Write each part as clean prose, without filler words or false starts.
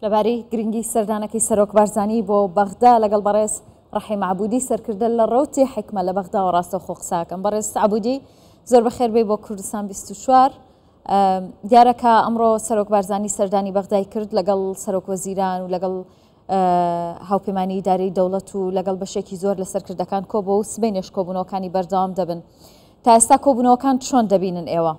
لەبارەی گرنگی سەردانەکەی سەرۆک بارزانی بۆ بەغدا لەگەڵ بەڕێز ڕەحیم عەبودی سەرکردە لە ڕەوتی حکمە لە بەغدا و ڕاستەوخۆ قساکەم. بەڕێز عەبودی زۆر بەخێر بێ بۆ کوردستان 24. دیارەکە ئەمڕۆ سەرۆک بارزانی سەردانی بەغدای کرد لەگەڵ سەرۆک وەزیران و لەگەڵ هاوپەیمانی ئیدارەی دەوڵەت و لەگەڵ بەشێکی زۆر لە سەرکردەکان کۆبووە و سبەینێش کۆبوونەوەکانی بەردەوام دەبن. تا ئێستا کۆبوونەوەکان چۆن دەبینن ئێوە؟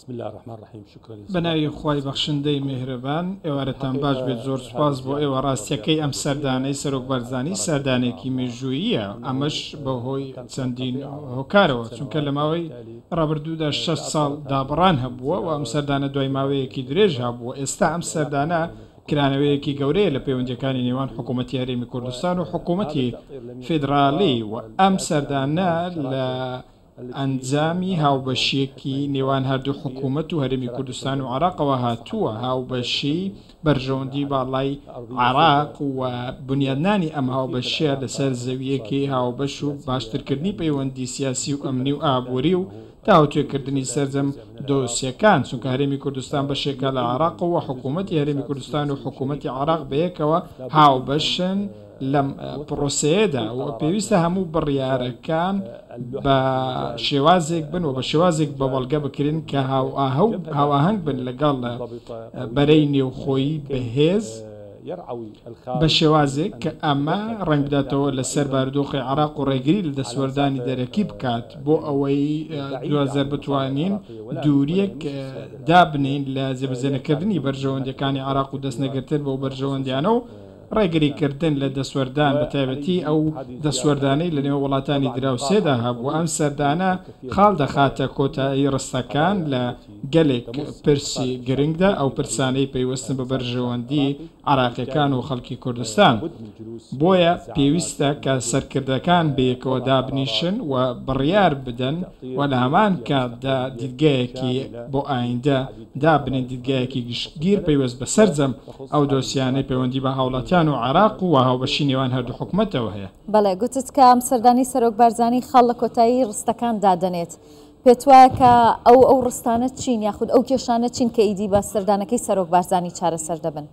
بسم الله الرحمن الرحیم. شکر بەناوی خوای بەخشندەی میهرەبان. ئێوارەتان باش بێت. زۆر سوپاس بۆ ئێوە. ڕاستیەکەی ئەم سەردانەی سەرۆک بەرزانی سەردانێکی مێژووییە، ئەمەش بەهۆی چەندین هۆکارەوە، چونکە لە ماوەی ڕابردوودا 6 ساڵ دابڕان هەبووە و ئەم سەردانە دوای ماوەیەکی درێژ هەبووە. ئێستا ئەم سەردانە کرانەوەیەکی گەورەیە لە پەیوەندیەکانی نێوان حکوومەتی هەرێمی کوردستان و حکوومەتی فێدراڵی، و ئەم سەردانە لە ئەنجامی هاوبەشیەکی نێوان هەردوو حکوومەت و هەرێمی کوردستان و عێراقەوە هاتووە. هاوبەشی بەرژەوەندی باڵای عێراق و بنیادنانی ئەم هاوبەشیە لەسەر زەویەکی هاوبەش و باشترکردنی پەیوەندی سیاسی و ئەمنی و ئابووری و داوتێکردنی سەرجەم دۆسیەکان، چونکە هەرێمی کوردستان بەشێکە لە عێراق و حکوومەتی هەرێمی کوردستان و حکوومەتی عێراق بەیەکەوە هاوبەشن لەم پرۆسەیەدا و پێویستە هەموو بڕیارەکان بە شێوازێک بن و بە شێوازێک بەوەڵگە بکرێن کە هاواهەنگ بن لەگەڵ بەرەی نێوخۆیی بەهێز بە شێوازێک کە ئەمە ڕنگ بداتەوە لەسەر بارودۆخی عێراق و ڕێگری لە دەسوەردانی دەرەکی بکات بۆ ئەوەی 2000 بتوانین دووریەک دابنین لە جێبەجێکردنی بەرژەوەندەکانی عێراق و دەستنەگرتن بۆ بەرژەوەندیانە و ڕێگریکردن لە دەسوەردان بە تایبەتی ئەو دەسوەردانەی لە نێو وڵاتانی دراوسێدا هەبوو. ئەم سەردانە خاڵ دەخاتە کۆتایی ڕستەکان لە گەلێک پرسی گرنگدا، ئەو پرسانەی پەیوەستن بە بەرژەوەندی عێراقیەکان و خەڵکی کوردستان. بۆیە پێویستە کە سەرکردەکان بەیەکەوە دابنیشن و بڕیار بدەن و لە هەمان کاتدا دیدگایەکی بۆ ئایندە دابنێن، دیدگایەکی گشتگیر پەیوەست بە سەرجەم ئەو دۆسیانەی پەیوەندی بە هاوڵاتیان و عێراق و هاوبەشی نێوان هەردوو حکوومەتەوە هەیە. بەڵێ گوتت کە ئەم سەردانی سەرۆک بارزانی خاڵ لە کۆتایی ڕستەکان دادەنێت. پێت وایە کە ئەو ڕستانە چین یاخود ئەو کێشانە چین کە ئیدی بە سەردانەکەی سەرۆک بارزانی چارەسەر دەبن؟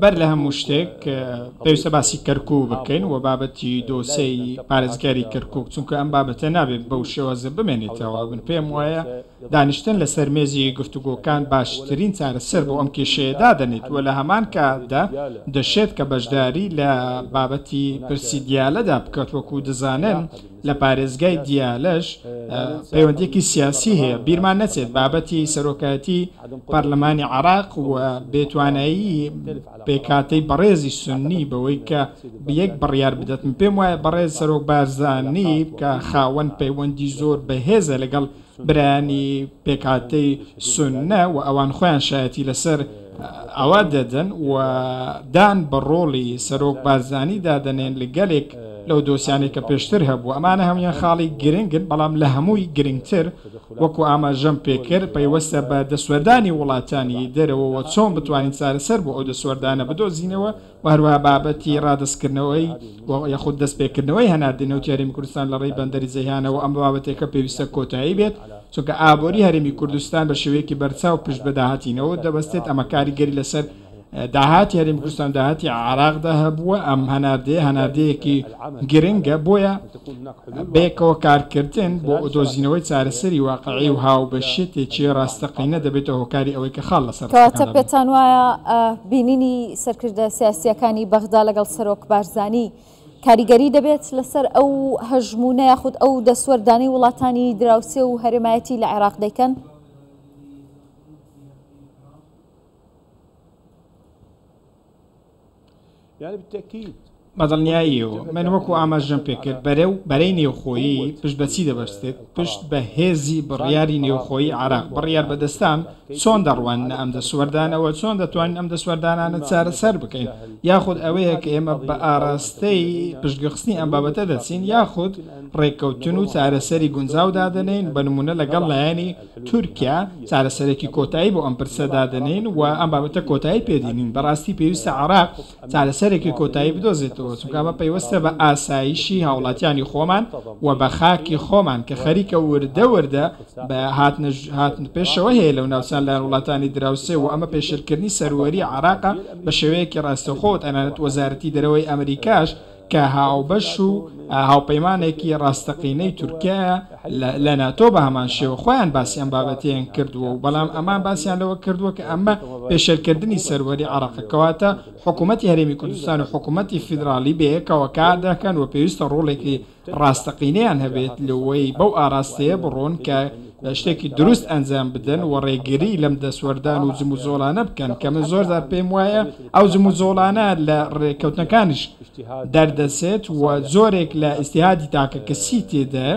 بەر لە هەموو شتێک پێویستە باسی کەرکوو بکەین و بابەتی دۆسەی پارێزگاری کەرکووک، چونکە ئەم بابەتە نابێت بەو شێوازە بمێنێتەوە. بن پێم وایە دانیشتن لەسەر مێزی گفتوگۆکان باشترین چارەسەر بۆ ئەم کێشەیە دادەنێت و لە هەمان کاتدا دەشێت کە بەشداری لە بابەتی پرسی دیالەدا بکات. وەکو دەزانن لە پارێزگای دیالەش پەیوەندیەکی سیاسی هەیە. بیرمان نەچێت بابەتی سەرۆکایەتی پەرلەمانی عێراق و بێتوانایی پێکاتەی بەڕێزی سونی بەوەی کە یەک بڕیار بدات. من پێم وایە بەڕێز سەرۆک بارزانی کە خاوەن پەیوەندی زۆر بەهێزە لەگەڵ برانی پێکاتەی سونە و ئەوان خۆیان شایەتی لەسەر ئەوە دەدەن و دان بە ڕۆڵی سەرۆک بارزانی دادەنێن لەگەلێک لەو دۆسیانێک کە پێشتر هەبوو. ئەمانە هەمویان خاڵی گرنگن، بەڵام لە هەمووی گرنگتر وەکو ئاماژەم پێکرد پەیوەستە بە دەسوەردانی وڵاتانی دەرەوەەوە چۆن بتوانین چارەسەر بۆ ئەو دەسوەردانە بدۆزینەوە و هەروەها بابەتی ڕادستکردنەوەی یاخود دەستپێکردنەوەی هەناردنەوەی هەرێمی کوردستان لە ڕێی بەندەری جەیهانەوە ئەم بابەتێکە پێویستە کۆتایی بێت، چونکە ئابووری هەرێمی کوردستان بە شێوەیەکی بەرچاو پشت بە داهاتینەوە دەبەستێت. ئەمە کاریگەری لەسەر داهاتی هەرێمی کوردستان داهاتی عێراقدا هەبووە. ئەم هەناردەیەکی گرنگە، بۆیە بێکەوە کارکردن بۆ دۆزینەوەی چارەسەری واقعی و هاوبەشێتێکی ڕاستەقینە دەبێتە هۆکاری ئەوەی کە خاڵ لەسەر. کەواتە پێتان وایە بینینی سەرکردە سیاسیەکانی بەغدا لەگەڵ سەرۆک بارزانی کاریگەری دەبێت لەسەر ئەو هەژمونە یاخود ئەو دەسوەردانی وڵاتانی دراوسێ و هەرێمایەتی لە عێراق دەیکەن؟ بەدڵنیایی و من وەکو ئاماژەم پێکرد بەرەی نێوخۆیی پشت بەچی دەبەستێت؟ پشت بە هێزی بڕیاری نێوخۆیی عێراق. بڕیار بەدەستان چۆن دەڕوانە ئەم دەسوەردانەوە، چۆن دەتوانین ئەم دەسوەردانانە چارەسەر بکەین، یاخود ئەوەیە کە ئێمە بە ئاراستەی پشتگەخستنی ئەم بابەتە دەچین، یاخود ڕێککەوتن و چارەسەری گونجاو دادەنین. بە نمونە لەگەڵ لایەنی تورکیا چارەسەرێکی کۆتایی بۆ ئەم پرسە دادەنین و ئەم بابەتە کۆتایی پێدێنین. بەڕاستی پێویستە عێراق چارەسەرێکی کۆتایی بدۆزێتەوە کردەوە چونکە ئەمە پەیوەستە بە ئاسایشی هاوڵاتیانی خۆمان و بە خاکی خۆمان کە خەریکە وردە وردە بە هاتن پێشەوە هەیە لەو ناوچان لە وڵاتانی دراوسێ و ئەمە پێشرکردنی سەروەری عراقا بە شێوەیەکی ڕاستەخۆت ئەنانەت وەزارەتی دەرەوەی ئەمریکاش کە هاوبەش و هاوپەیمانێکی ڕاستەقینەی تورکیا لە ناتۆ بە هەمان شێوە خۆیان باسییان بابەتیان کردووە و بەڵام ئەمان باسییان لەوە کردووە کە ئەمە پێشەرکردنی سەروەری عراقەکەواتە حکوومەتی هەرێمی کوردستان و حکوومەتی فیدرالی بەیەکەوە کار دەکەن و پێویستە ڕۆڵێکی ڕاستەقینەیان هەبێت لەوەی بەو ئاراستەیە بڕۆن کە شتێکی دروست ئەنجام بدەن و ڕێگری لەم دەسوەردان و جم و زۆڵانە بکەن کە من زۆر پێم وایە ئەو جم و زۆڵانە لە ڕێکەوتنەکانیش دەردەسێت و زۆرێک لە ئیسیهادی تاکە کەسی تێدا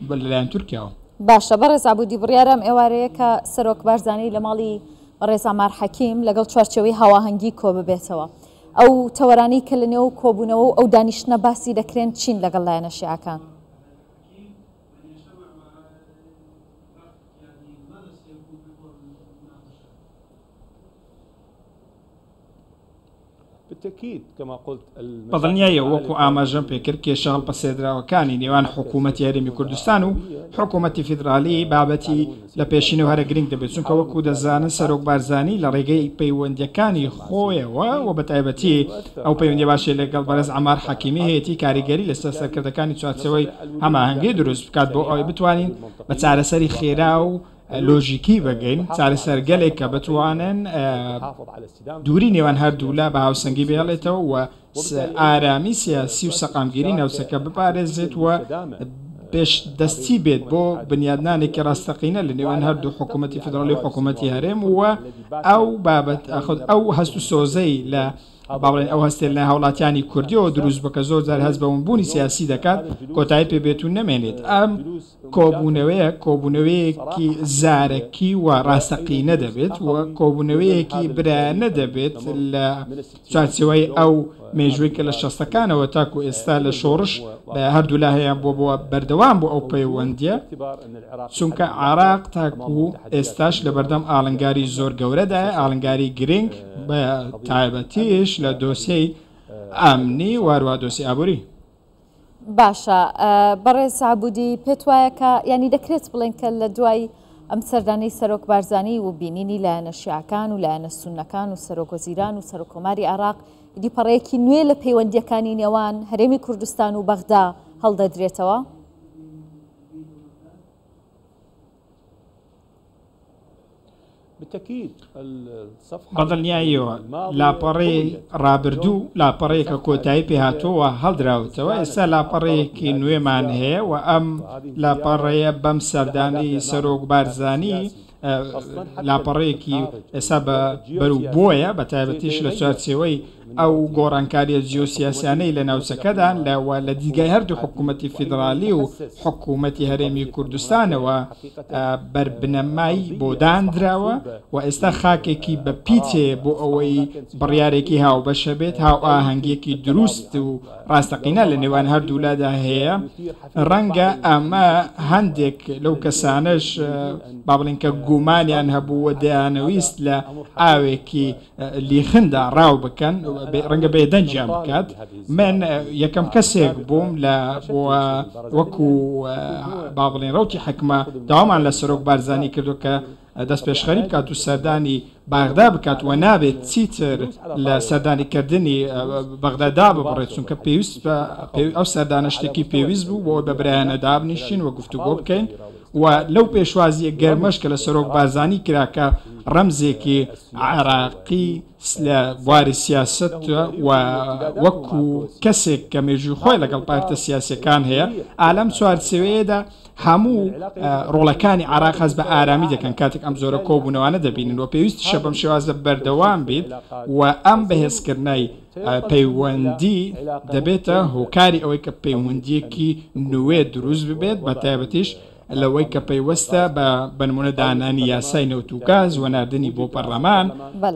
لەلایەن تورکیاوە. باشە بەڕێز عەبودی بڕیارم ئێوارەیە کە سەرۆک بارزانی لە ماڵی ڕێز عەمار حەکیم لەگەڵ چوارچێوەی هاواهەنگی کۆ ببێتەوە. ئەو تەوەرانی کە لەنێو کۆبوونەوە و ئەو دانیشتنە باسی دەکرێن چین لەگەڵ لایەنە شیعەکان. بەڵنیایە وەکو ئاماژەم پێکرد کێشە هەڵپەسێدراوەکانی نێوان حکوومەتی هەرێمی کوردستان و حکوومەتی فیدرالی بابەتی لە پێشینە هەرە گرنگ دەبێت چونکە وەکو دەزانن سەرۆک بارزانی لە ڕێگەی پەیوەندیەکانی خۆیەوە و بە تایبەتی ئەو پەیوەندی باشێ لەگەڵ بەڕێز عەمار حەکیمی هەیەی کاریگەری لەسەر سەرکردەکانی چوارچێوەی هەماهەنگی دروست بکات بۆ ئەوەی بتوانین بە چارەسەری خێرا و لۆژیکی بگەین چارەسەرگەلێک کە بتوانن دووری نێوان هەردوولا بە هاوسەنگی بێڵێتەوە و ئارامی سیاسی و سەقامگیری ناوچەکە بپارێزێت و پێش دەستی بێت بۆ بنیادنانێکی ڕاستەقینە لە نێوان هەردوو حکوومەتی فیدرالی و حکوومەتی هەرێم وە ئەو بابەت ئەو هەست و سۆزەی لە باڵێن ئەو هەستێت لە هاوڵاتیانی کوردیەوە دروست بکە زۆر جار هەست بەونبوونی سیاسی دەکات کۆتایی پێ بێتون نەمێنێت ئەم کۆبوونەوەیەکی زارەکی و ڕاستەقینە دەبێت و کۆبوونەوەیەکی برایانە دەبێت لە چارچێوەی ئەو مێژووی کە لە شەستەکانەوە تاکو ئێستا لە شۆڕش هەردوو لا هەیە بۆ بەردەوام بۆ ئەو پەیوەندیە چونکە عراق تاکو ئێستاش لە بەردەم ئاڵنگاری زۆر گەورەدایە ئاڵنگاری گرنگ بە تایبەتیش لە دۆسیەی ئامنی وارووا دۆسی ئابووری. باشە بەڕێز عەبودی پێت وایە کە ینی دەکرێت بڵێن کە لە دوای ئەم سەردانەی سەرۆک بارزانی و بینینی لایەنە شیعەکان و لایەنە سوننەکان و سەرۆک وەزیران و سەرۆکۆماری عێراق دیپەڕەیەکی نوێ لە پەیوەندیەکانی نێوان هەرێمی کوردستان و بەغدا هەڵدەدرێتەوە؟ بەدڵنیاییەوە لاپەڕەی ڕابردوو لاپەڕەیەکە کۆتایی پێهاتۆوە هەڵدراوتەوە ئێستا لاپەڕەیەکی نوێمان هەیە و ئەم لاپەڕەیە بەم سەردانی سەرۆک بارزانی لاپەڕەیەکی ئێستا بەرەو بۆیە بە تایبەتیش لە چوارچێوەی ئەو گۆڕانکاریە جیۆسیاسیانەی لە ناوچەکەدان لە دیگای هەردوو حکوومەتی فیدرالی و حکوومەتی هەرێمی کوردستانەوە بربنەمایی بۆ دانراوە و ئێستا خاکێکی بە پیچێ بۆ ئەوەی بڕیارێکی هاوبەشە بێت هاو ئاهەنگێکی دروست و ڕاستەقینە لە نێوان هەردوولادا هەیە ڕەنگە ئەمە هەندێک لەو کەسانش با بڵێن کە گومانیان هەبووە دەیانەویست لە ئاوێکی لیخندا ڕاو بکەن ڕەنگە بێدەنجیان بکات من یەکەم کەسێک بووم لە وەکو با بڵێن ڕەوتی حکمە داوامان لە سەرۆک بارزانی کردو کە دەست پێشخەری بکات و سەردانی باغدا بکات و نابێت چیتر لە سەردانیکردنی بەغدادا ببڕێت چونکە پێویست ئەو سەردانە شتێکی پێویست بوو بۆ بە برایانە دابنیشین و گفتوگۆ بکەین و لەو پێشوازیە گەرمەش کە لە سەرۆک بارزانی کراکە ڕەمزێکی عێراقی لە بواری سیاست و وەکو کەسێک کە مێژووی خۆی لەگەڵ پارتە سیاسەکان هەیە ئالەم چوارچێوەیەدا هەموو ڕۆڵەکانی عێراق هەست بە ئارامی دەکەن کاتێک ئەم زۆرە کۆبوونەوانە دەبینن و پێویستیشە بەم شێوازە بەردەوام بیت و ئەم بەهێزکردنەی پەیوەندی دەبێتە هۆکاری ئەوەی کە پەیوەندیەکی نوێ دروست ببێت بە تایبەتیش لەوەی کە پەیوەستە بە نمونە دانانی یاسای نەوتوگاز و ناردنی بۆ پەرلەمان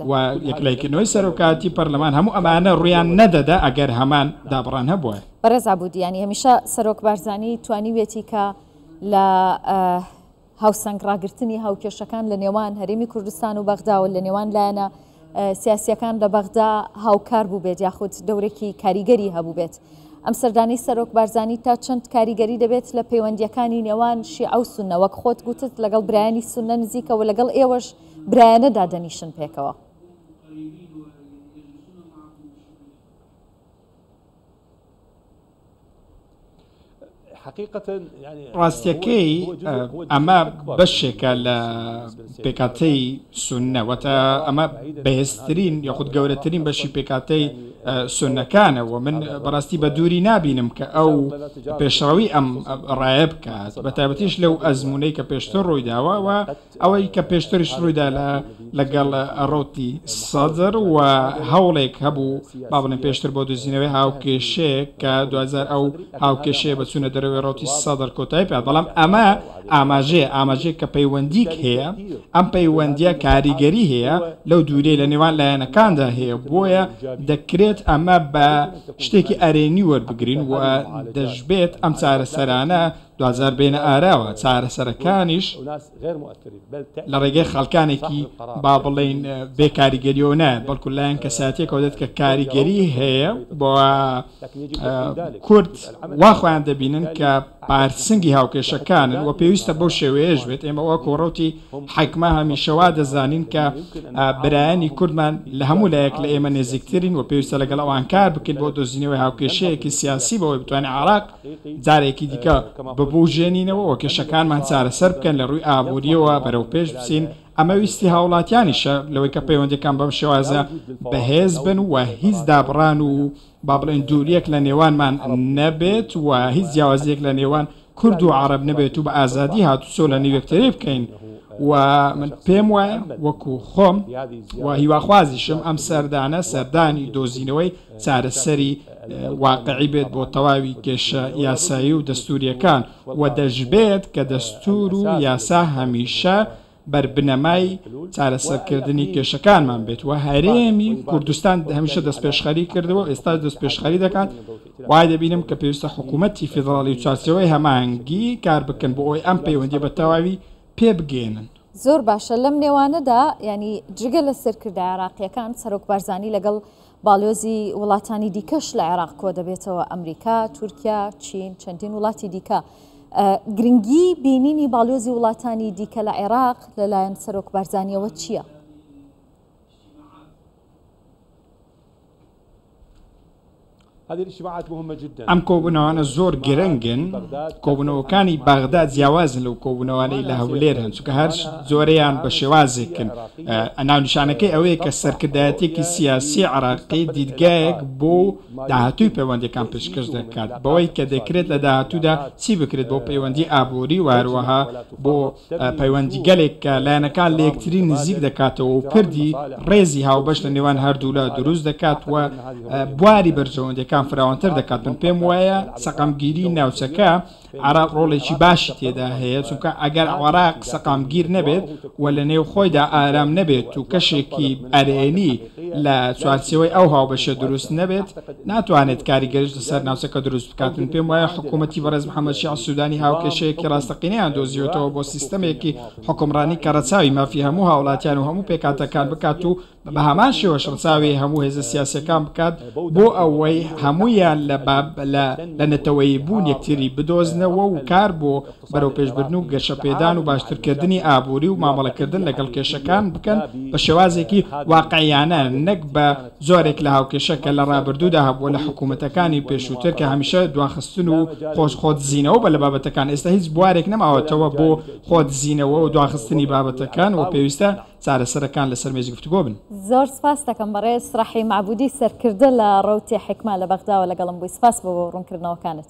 و یەکلایکردنەوەی سەرۆکاتی پەرلەمان هەموو ئەمانە ڕویان نەدەدا ئەگەر هەمان دابڕان هەبووە. بەڕێز عەبودیانی هەمیشە سەرۆک بارزانی توانیوێتی کە لە هاوسەنگ ڕاگررتنی هاوکێشەکان لە نێوان هەرێمی کوردستان و بەغدا و لە نێوان لایەنە سیاسیەکان لە بەغدا هاوکار بوو بێت یاخود دەورێکی کاریگەری هەبوو بێت. ئەم سەردانی سەرۆک بارزانی تا چەند کاریگەری دەبێت لە پەیوەندیەکانی نێوان شیعە و سوننە وەک خۆت گوتت لەگەڵ برایانی سوننە نزیکەوە لەگەڵ ئێوەش برایانەدا دەنیشن پێکەوە. ڕاستیەکەی ئەمە بەشێکە لە پێکاتەی سوننەوەتە ئەمە بەهێزترین یاخود گەورەترین بەشی پێکاتەی سوننەکانەوە. من بەڕاستی بە دووری نابینم کە ئەو پێشڕەوی ئەم ڕایە بکات بە تایبەتیش لەو ئەزمونەی کە پێشتر ڕوویداوە و ئەوەی کە پێشتریش ڕوویدا لەگەڵ ڕۆتی سەدر و هەوڵێک هەبوو با بڵێن پێشتر بۆ دۆزینەوەی هاوکێشەیەک کە 2000 ئەو هاوکێشەیە بەچوونە دەرەوەی ڕۆتی سەدر کۆتایی پێ، بەڵام ئەمە ئاماژەیە کە پەیوەندیک هەیە، ئەم پەیوەندیە کاریگەری هەیە لەو دوورەی لە نێوان لایەنەکاندا هەیە، بۆیە دەکرێت ئەمە بە شتێکی ئەرێنی وەربگرین و دەشبێت ئەم چارەسەرانە 2000 بێنە ئاراوە چارەسەرەکانیش لە ڕێگەی خەڵکانێکی با بڵێن بێ کاریگەریەوە نایەت، بەڵکو لایەن کەساتێکەوە دێت کە کاریگەری هەیە بۆ کورد واخۆیان دەبینن کە پارسنگی هاوکێشەکانن و پێویستە بەو شێوەیەش بێت. ئێمە وەکو ڕۆتی حکمە هەمیشەوا دەزانین کە برایانی کوردمان لە هەموو لایەک لە ئێمە نێزیکترین و پێویستە لەگەڵ ئەوان کار بکەین بۆ دۆزینەوەی هاوکێشەیەکی سیاسی بەوەی بتوانێت عێراق جارێکی دیکە ببوژێنینەوە و کێشەکانمان چارەسەر بکەن لە ڕووی ئابوووریەوە بەرەو پێش بچین. ئەمە ویستی هاوڵاتیانیشە لەوەی کە پەیوەندیەکان بەم شێوازە بەهێز بن و هیچ دابڕان و با بڵێن دووریەک لە نێوانمان نەبێت و هیچ جیاوازیەک لە نێوان کورد و عەرەب نەبێت و بە ئازادی هاتوچۆ لە نێوەکتەرێ بکەین. و من پێم وایە وەکو خۆم و هیواخوازیشم ئەم سەردانە سەردانی دۆزینەوەی چارەسەری واقعی بێت بۆ تەواوی کێشە یاسایی و دەستوریەکان و دەژبێت کە دەستور و یاسا هەمیشە بربنەمای چارەسەرکردنی کێشەکانمان بێت و هەرێمی کوردستان هەمیشە دەستپێشخەری کردەوە، ئێستا دەستپێشخەری دەکات. وای دەبینم کە پێویستە حکوومەتی فیدڕاڵی و چارچەوەی هەماهەنگی کار بکەن بۆ ئەوەی ئەم پەیوەندی بە تەواوی پێ بگێنن. زۆر باشە لەم نێوانەدا ینی جگە لە سەرکردە عێراقیەکان سەرۆک بارزانی لەگەڵ باڵۆزی وڵاتانی دیکەش لە عێراق کۆ دەبێتەوە، ئەمریکا، تورکیا، چین، چەندین وڵاتی دیکە. گرنگی بینینی باڵۆزی وڵاتانی دیکە لە عێراق لەلایەن سەرۆک بارزانیەوە چییە؟ ئەم کۆبوونەوانە زۆر گرنگن. کۆبوونەوەکانی بەغدا جیاوازن لەو کۆبوونەوانەی لە هەولێر هەن، چونکە هەر زۆرەیان بە شێوازێکن. ناونیشانەکەی ئەوەیە کە سەرکردایەتێکی سیاسی عێراقی دیدگایەک بۆ داهاتووی پەیوەندیەکان پێشکەش دەکات، بەوەی کە دەکرێت لە داهاتوودا چی بکرێت بۆ پەیوەندی ئابووری و هەروەها بۆ پەیوەندی گەلێک کە لایەنەکان لە یەکتری نزیک دەکاتەوە و پردی ڕێزی هاوبەش لە نێوان هەردوولا دروست دەکات و بواری بەرژەوەندەکان فراوانتر دەکات. من پێم وایە سەقامگیری ناوچەکە عێراق ڕۆڵێکی باشی تێدا هەیە، چونکە ئەگەر عێراق سەقامگیر نەبێت و لە نێو خۆیدا ئارام نەبێت و کەشێکی ئەرێنی لە چوارچێوەی ئەو هاوبەشە دروست نەبێت، ناتوانێت کاریگەریش لەسەر ناوچەکە دروست بکات. من پێم وایە حکوومەتی بەڕێز محەممەد شیع سوودانی هاوکێشەیەکی ڕاستەقینەیان دۆزیوەتەوە بۆ سیستەمێکی حکومڕانی کە ڕەچاوی مافی هەموو هاوڵاتیان و هەموو پێکاتەکان بکات و بە هەمان شێوەش ڕەچاوی هەموو هێزە سیاسەکان بکات بۆ ئەوەی هەموویان لە نەتەوەی بوون یەکتری بدۆزنەوە و کار بۆ بەرەو پێشبردن و گەشەپێدان و باشترکردنی ئابووری و مامەڵەکردن لەگەڵ کێشەکان بکەن بە شێوازێکی واقعیانە، نەک بە زۆرێک لە هاوکێشە کە لە ڕابردوودا هەبووە لە حکوومەتەکانی پێشووتر کە هەمیشە دواخستن و خۆت زیینەوە بە لە بابەتەکان. ئێستا هیچ بوارێک نەماوەتەوە بۆ خۆت زیینەوە و دواخستنی بابەتەکان و پێویستە چارەسەرەکان لەسەر مێز گفتوگۆ بن. زۆر سپاس دەکەم بەڕێز ڕەحیم عەبوودی سەرکردە لە ڕۆتی حکمە لە بەغداوە لەگەڵم بووی. سپاس بۆ ڕوونکردنەوەکانت.